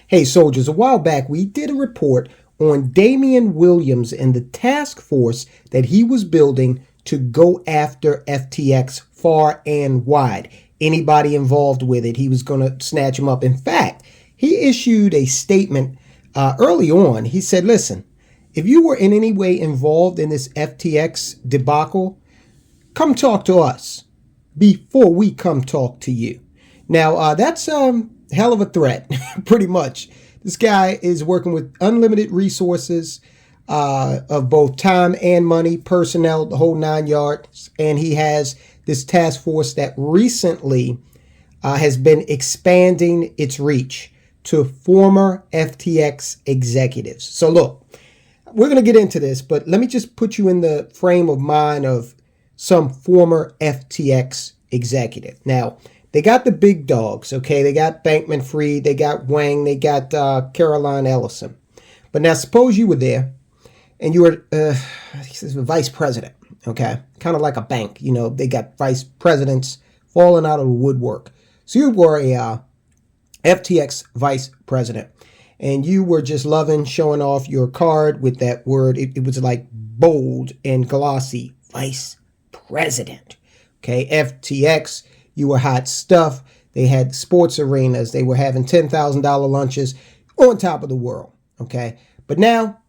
Hey, soldiers, a while back we did a report on Damian Williams and the task force that he was building to go after FTX far and wide. Anybody involved with it, he was going to snatch them up. In fact, he issued a statement early on. He said, listen, if you were in any way involved in this FTX debacle, come talk to us before we come talk to you. Now, that's hell of a threat, pretty much. This guy is working with unlimited resources of both time and money, personnel, the whole 9 yards. And he has this task force that recently has been expanding its reach to former FTX executives. So look, we're going to get into this, but let me just put you in the frame of mind of some former FTX executive. Now, they got the big dogs, okay? They got Bankman Fried, they got Wang, they got Caroline Ellison. But now suppose you were there and you were vice president, okay? Kind of like a bank, you know, they got vice presidents falling out of the woodwork. So you were a FTX vice president and you were just loving showing off your card with that word. It was like bold and glossy, vice president, okay? FTX. You were hot stuff. They had sports arenas. They were having $10,000 lunches on top of the world. Okay. But now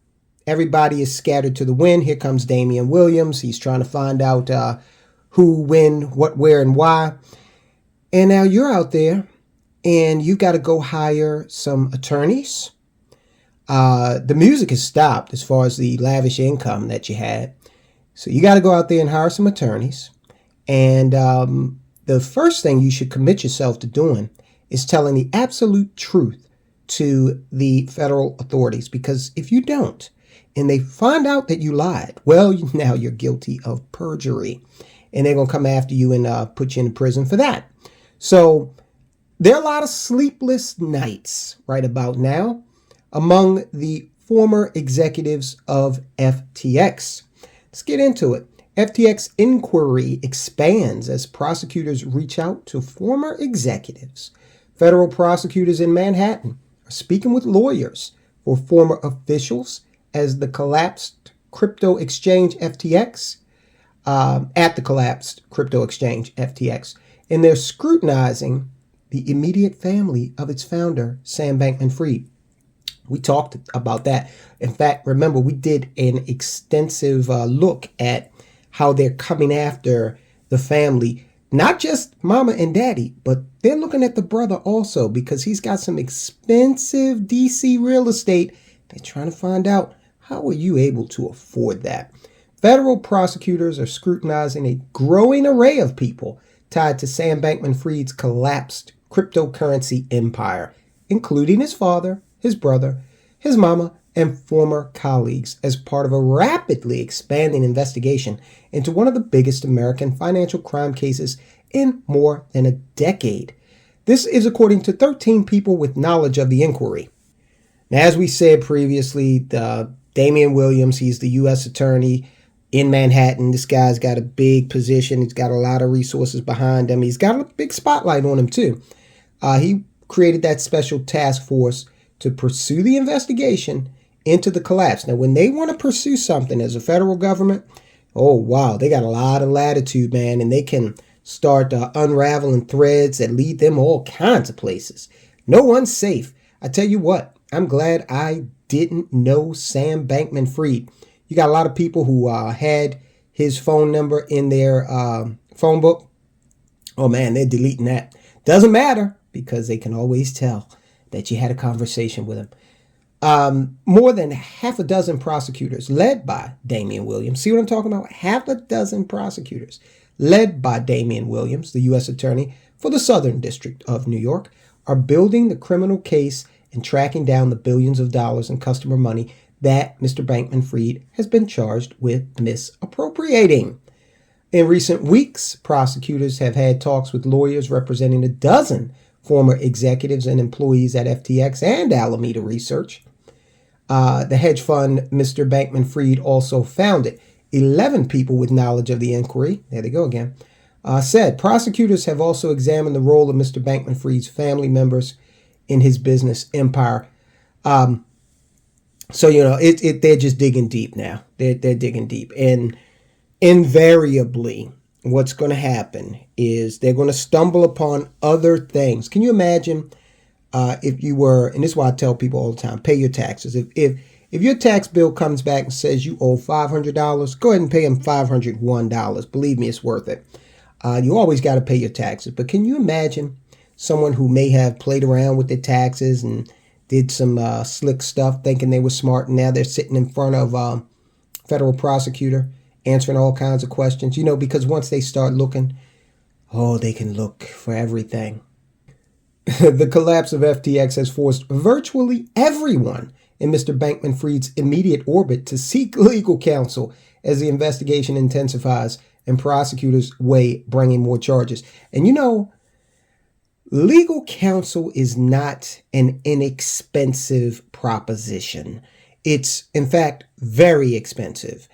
everybody is scattered to the wind. Here comes Damian Williams. He's trying to find out who, when, what, where, and why. And now you're out there and you got to go hire some attorneys. The music has stopped as far as the lavish income that you had. So you got to go out there and hire some attorneys. And the first thing you should commit yourself to doing is telling the absolute truth to the federal authorities. Because if you don't, and they find out that you lied, well, now you're guilty of perjury. And they're going to come after you and put you in prison for that. So there are a lot of sleepless nights right about now among the former executives of FTX. Let's get into it. FTX inquiry expands as prosecutors reach out to former executives. Federal prosecutors in Manhattan are speaking with lawyers for former officials as the collapsed crypto exchange FTX, at the collapsed crypto exchange FTX, and they're scrutinizing the immediate family of its founder, Sam Bankman Fried. We talked about that. In fact, remember, we did an extensive look at how they're coming after the family, not just mama and daddy, but they're looking at the brother also because he's got some expensive DC real estate. They're trying to find out, how are you able to afford that? Federal prosecutors are scrutinizing a growing array of people tied to Sam Bankman-Fried's collapsed cryptocurrency empire, including his father, his brother, his mama, and former colleagues as part of a rapidly expanding investigation into one of the biggest American financial crime cases in more than a decade. This is according to 13 people with knowledge of the inquiry. Now, as we said previously, Damian Williams, he's the U.S. attorney in Manhattan. This guy's got a big position. He's got a lot of resources behind him. He's got a big spotlight on him, too. He created that special task force to pursue the investigation into the collapse. Now, when they want to pursue something as a federal government, oh, wow, they got a lot of latitude, man, and they can start unraveling threads that lead them all kinds of places. No one's safe. I tell you what, I'm glad I didn't know Sam Bankman Fried. You got a lot of people who had his phone number in their phone book. Oh, man, they're deleting that. Doesn't matter because they can always tell that you had a conversation with him. More than half a dozen prosecutors led by Damian Williams. See what I'm talking about? Half a dozen prosecutors led by Damian Williams, the U.S. attorney for the Southern District of New York, are building the criminal case and tracking down the billions of dollars in customer money that Mr. Bankman Fried has been charged with misappropriating. In recent weeks, prosecutors have had talks with lawyers representing a dozen former executives and employees at FTX and Alameda Research. The hedge fund Mr. Bankman Fried also founded. 11 people with knowledge of the inquiry, there they go again, said prosecutors have also examined the role of Mr. Bankman Fried's family members in his business empire. So, they're just digging deep now. They're digging deep. And invariably, what's going to happen is they're going to stumble upon other things. Can you imagine if you were, and this is why I tell people all the time, pay your taxes. If your tax bill comes back and says you owe $500, go ahead and pay them $501. Believe me, it's worth it. You always got to pay your taxes. But can you imagine someone who may have played around with their taxes and did some slick stuff thinking they were smart, and now they're sitting in front of a federal prosecutor answering all kinds of questions, because once they start looking, they can look for everything. The collapse of FTX has forced virtually everyone in Mr. Bankman Fried's immediate orbit to seek legal counsel as the investigation intensifies and prosecutors weigh bringing more charges. And legal counsel is not an inexpensive proposition. It's, in fact, very expensive.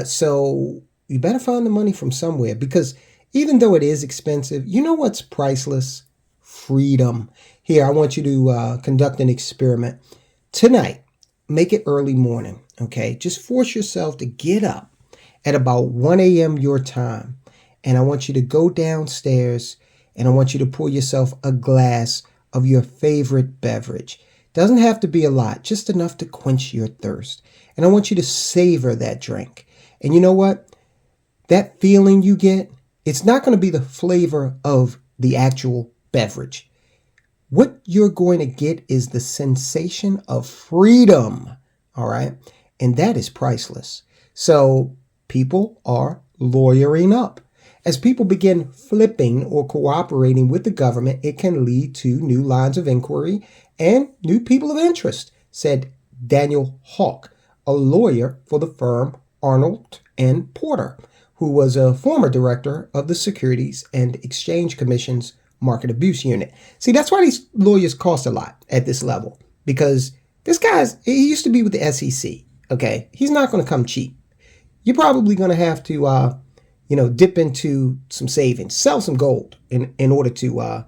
So you better find the money from somewhere, because even though it is expensive, what's priceless? Freedom. Here, I want you to conduct an experiment. Tonight, make it early morning, okay? Just force yourself to get up at about 1 a.m. your time. And I want you to go downstairs and I want you to pour yourself a glass of your favorite beverage. Doesn't have to be a lot, just enough to quench your thirst. And I want you to savor that drink. And you know what? That feeling you get, it's not going to be the flavor of the actual beverage. What you're going to get is the sensation of freedom. All right. And that is priceless. So people are lawyering up. As people begin flipping or cooperating with the government, it can lead to new lines of inquiry and new people of interest, said Daniel Hawk, a lawyer for the firm Arnold and Porter, who was a former director of the Securities and Exchange Commission's Market Abuse Unit. See, that's why these lawyers cost a lot at this level, because he used to be with the SEC. Okay. He's not going to come cheap. You're probably going to have to, dip into some savings, sell some gold in order to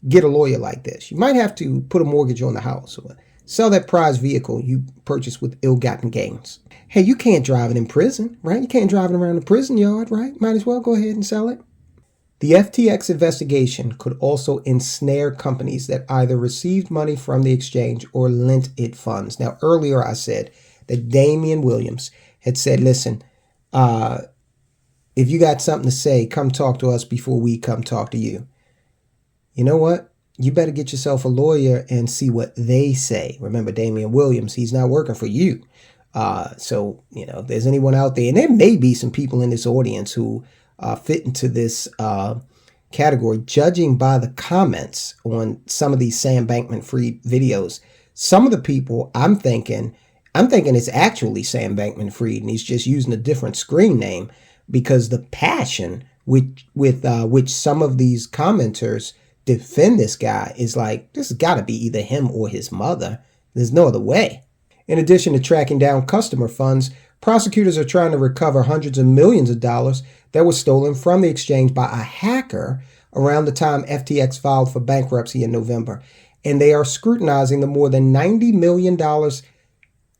get a lawyer like this. You might have to put a mortgage on the house or sell that prized vehicle you purchased with ill-gotten gains. Hey, you can't drive it in prison, right? You can't drive it around the prison yard, right? Might as well go ahead and sell it. The FTX investigation could also ensnare companies that either received money from the exchange or lent it funds. Now, earlier I said that Damian Williams had said, listen, if you got something to say, come talk to us before we come talk to you. You know what? You better get yourself a lawyer and see what they say. Remember, Damian Williams, he's not working for you. So, if there's anyone out there, and there may be some people in this audience who fit into this category, judging by the comments on some of these Sam Bankman Fried videos. Some of the people I'm thinking it's actually Sam Bankman Fried, and he's just using a different screen name, because the passion with which some of these commenters defend this guy is like, this has got to be either him or his mother. There's no other way. In addition to tracking down customer funds, prosecutors are trying to recover hundreds of millions of dollars that were stolen from the exchange by a hacker around the time FTX filed for bankruptcy in November. And they are scrutinizing the more than $90 million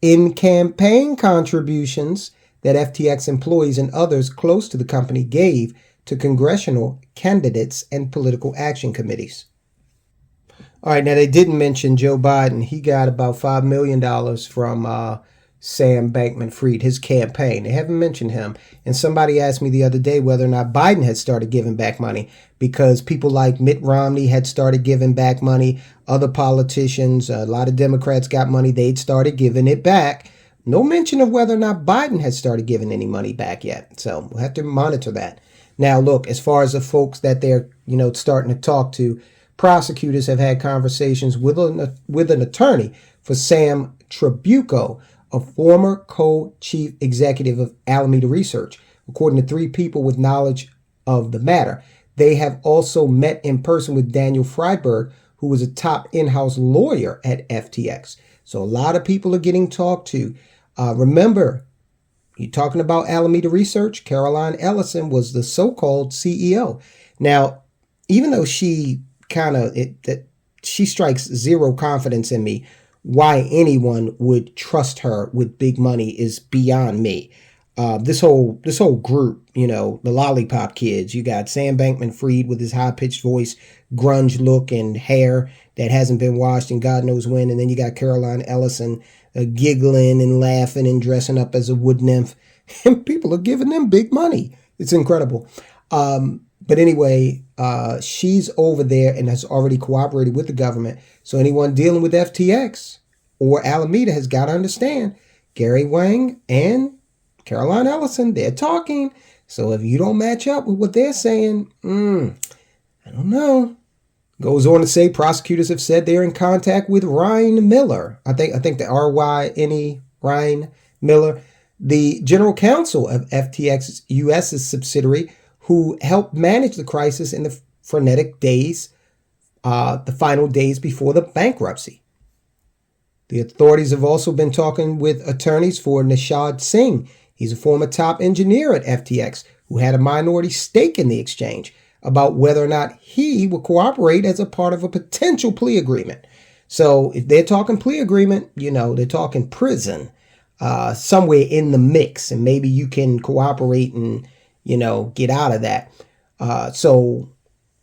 in campaign contributions that FTX employees and others close to the company gave to congressional candidates and political action committees. All right, now they didn't mention Joe Biden. He got about $5 million from Sam Bankman Fried, his campaign. They haven't mentioned him. And somebody asked me the other day whether or not Biden had started giving back money, because people like Mitt Romney had started giving back money. Other politicians, a lot of Democrats got money. They'd started giving it back. No mention of whether or not Biden had started giving any money back yet. So we'll have to monitor that. Now, look, as far as the folks that they're, starting to talk to, prosecutors have had conversations with an attorney for Sam Trabucco, a former co-chief executive of Alameda Research, according to 3 people with knowledge of the matter. They have also met in person with Daniel Freiberg, who was a top in-house lawyer at FTX. So a lot of people are getting talked to. Remember, you're talking about Alameda Research. Caroline Ellison was the so-called CEO. Now, even though she she strikes zero confidence in me. Why anyone would trust her with big money is beyond me. This whole group, you know, the lollipop kids. You got Sam Bankman Fried with his high pitched voice, grunge look, and hair that hasn't been washed in God knows when. And then you got Caroline Ellison giggling and laughing and dressing up as a wood nymph, and people are giving them big money. It's incredible. But anyway, she's over there and has already cooperated with the government. So anyone dealing with FTX or Alameda has got to understand Gary Wang and Caroline Ellison, they're talking. So if you don't match up with what they're saying, I don't know. Goes on to say prosecutors have said they're in contact with Ryan Miller. I think the R-Y-N-E, Ryan Miller, the general counsel of FTX US's subsidiary, who helped manage the crisis in the frenetic days, the final days before the bankruptcy. The authorities have also been talking with attorneys for Nishad Singh. He's a former top engineer at FTX who had a minority stake in the exchange, about whether or not he will cooperate as a part of a potential plea agreement. So if they're talking plea agreement, you know, they're talking prison somewhere in the mix, and maybe you can cooperate and, you know, get out of that. So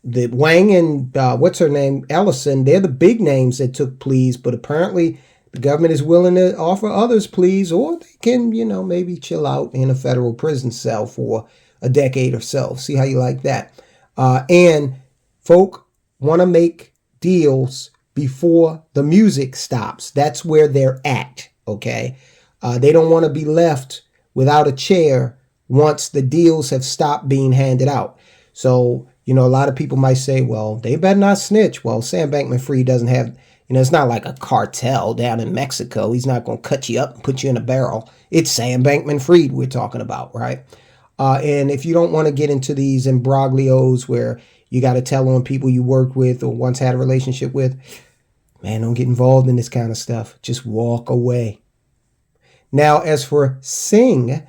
the Wang and what's her name, Ellison, they're the big names that took pleas, but apparently the government is willing to offer others pleas, or they can, you know, maybe chill out in a federal prison cell for a decade or so. See how you like that. And folk want to make deals before the music stops. That's where they're at, okay? They don't want to be left without a chair once the deals have stopped being handed out. So, you know, a lot of people might say, well, they better not snitch. Well, Sam Bankman Fried doesn't have, you know, it's not like a cartel down in Mexico. He's not going to cut you up and put you in a barrel. It's Sam Bankman Fried we're talking about, right? And if you don't want to get into these imbroglios where you got to tell on people you worked with or once had a relationship with, man, don't get involved in this kind of stuff. Just walk away. Now, as for Singh,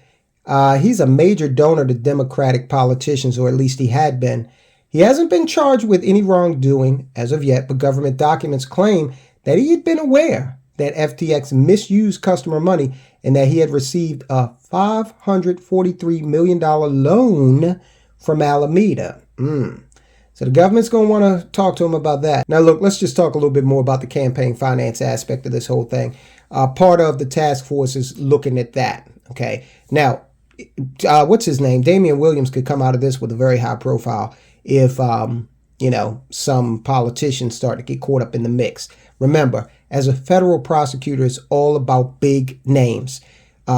he's a major donor to Democratic politicians, or at least he had been. He hasn't been charged with any wrongdoing as of yet, but government documents claim that he had been aware that FTX misused customer money and that he had received a $543 million loan from Alameda. So the government's going to want to talk to him about that. Now, look, let's just talk a little bit more about the campaign finance aspect of this whole thing. Part of the task force is looking at that. Okay. Now, what's his name? Damian Williams could come out of this with a very high profile if, you know, some politicians start to get caught up in the mix. Remember, as a federal prosecutor, it's all about big names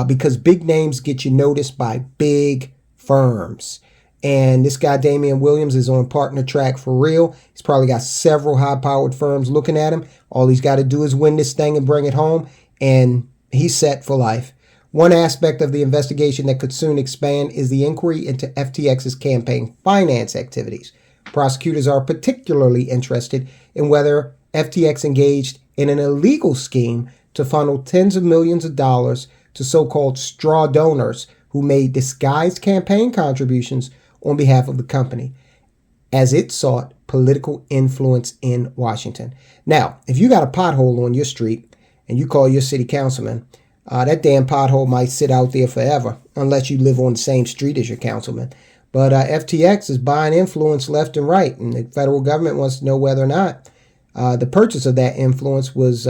because big names get you noticed by big firms. And this guy, Damian Williams, is on partner track for real. He's probably got several high-powered firms looking at him. All he's got to do is win this thing and bring it home, and he's set for life. One aspect of the investigation that could soon expand is the inquiry into FTX's campaign finance activities. Prosecutors are particularly interested in whether FTX engaged in an illegal scheme to funnel tens of millions of dollars to so-called straw donors who made disguised campaign contributions on behalf of the company as it sought political influence in Washington. Now, if you got a pothole on your street and you call your city councilman, that damn pothole might sit out there forever unless you live on the same street as your councilman. But FTX is buying influence left and right, and the federal government wants to know whether or not the purchase of that influence was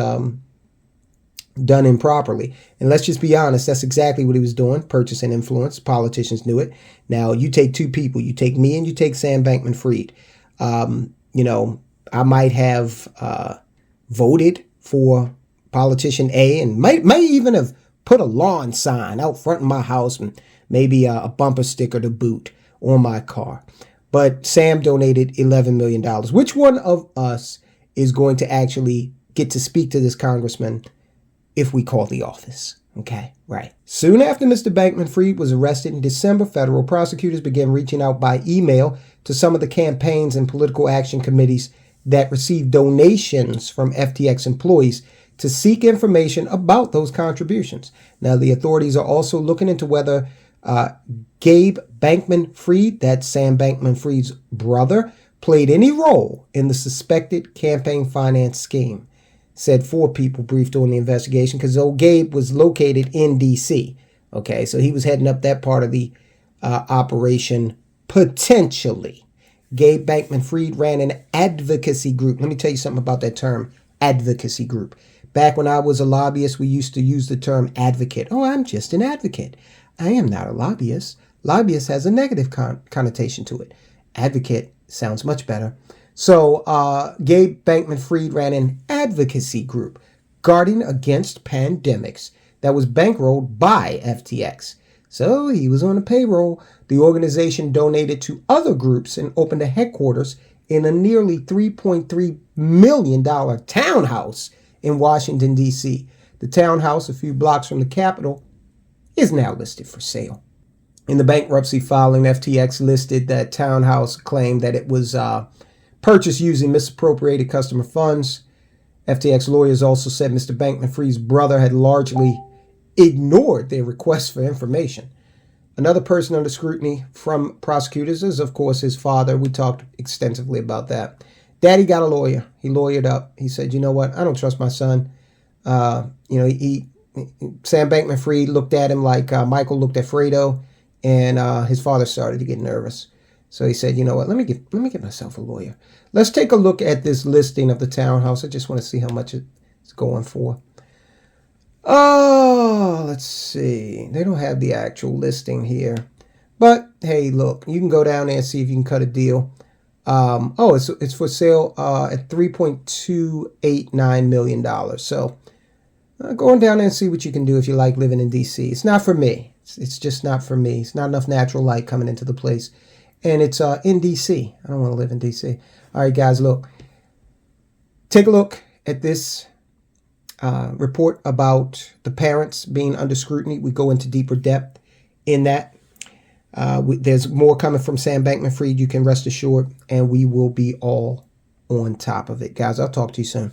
done improperly. And let's just be honest, that's exactly what he was doing, purchasing influence. Politicians knew it. Now, you take two people. You take me and you take Sam Bankman Fried. You know, I might have voted for politician A and might even have put a lawn sign out front of my house and maybe a bumper sticker to boot on my car. But Sam donated $11 million. Which one of us is going to actually get to speak to this congressman if we call the office? Okay, right. Soon after Mr. Bankman Fried was arrested in December, federal prosecutors began reaching out by email to some of the campaigns and political action committees that received donations from FTX employees to seek information about those contributions. Now, the authorities are also looking into whether Gabe Bankman Fried, that's Sam Bankman Fried's brother, played any role in the suspected campaign finance scheme, said 4 people briefed on the investigation, because old Gabe was located in D.C. Okay, so he was heading up that part of the operation potentially. Gabe Bankman Fried ran an advocacy group. Let me tell you something about that term, advocacy group. Back when I was a lobbyist, we used to use the term advocate. Oh, I'm just an advocate. I am not a lobbyist. Lobbyist has a negative connotation to it. Advocate sounds much better. So Gabe Bankman Fried ran an advocacy group guarding against pandemics that was bankrolled by FTX. So he was on the payroll. The organization donated to other groups and opened a headquarters in a nearly $3.3 million townhouse in Washington, D.C. The townhouse, a few blocks from the Capitol, is now listed for sale. In the bankruptcy filing, FTX listed that townhouse, claimed that it was purchased using misappropriated customer funds. FTX lawyers also said Mr. Bankman Fried's brother had largely ignored their request for information. Another person under scrutiny from prosecutors is, of course, his father. We talked extensively about that. Daddy got a lawyer. He lawyered up. He said, you know what? I don't trust my son. Sam Bankman Fried looked at him like Michael looked at Fredo, and his father started to get nervous. So he said, you know what? Let me get myself a lawyer. Let's take a look at this listing of the townhouse. I just want to see how much it's going for. Oh, let's see. They don't have the actual listing here. But, hey, look, you can go down there and see if you can cut a deal. It's for sale at $3.289 million. So, going down there and see what you can do if you like living in D.C. It's not for me. It's just not for me. It's not enough natural light coming into the place. And it's in D.C. I don't want to live in D.C. All right, guys, look. Take a look at this report about the parents being under scrutiny. We go into deeper depth in that. There's more coming from Sam Bankman Fried, you can rest assured, and we will be all on top of it. Guys, I'll talk to you soon.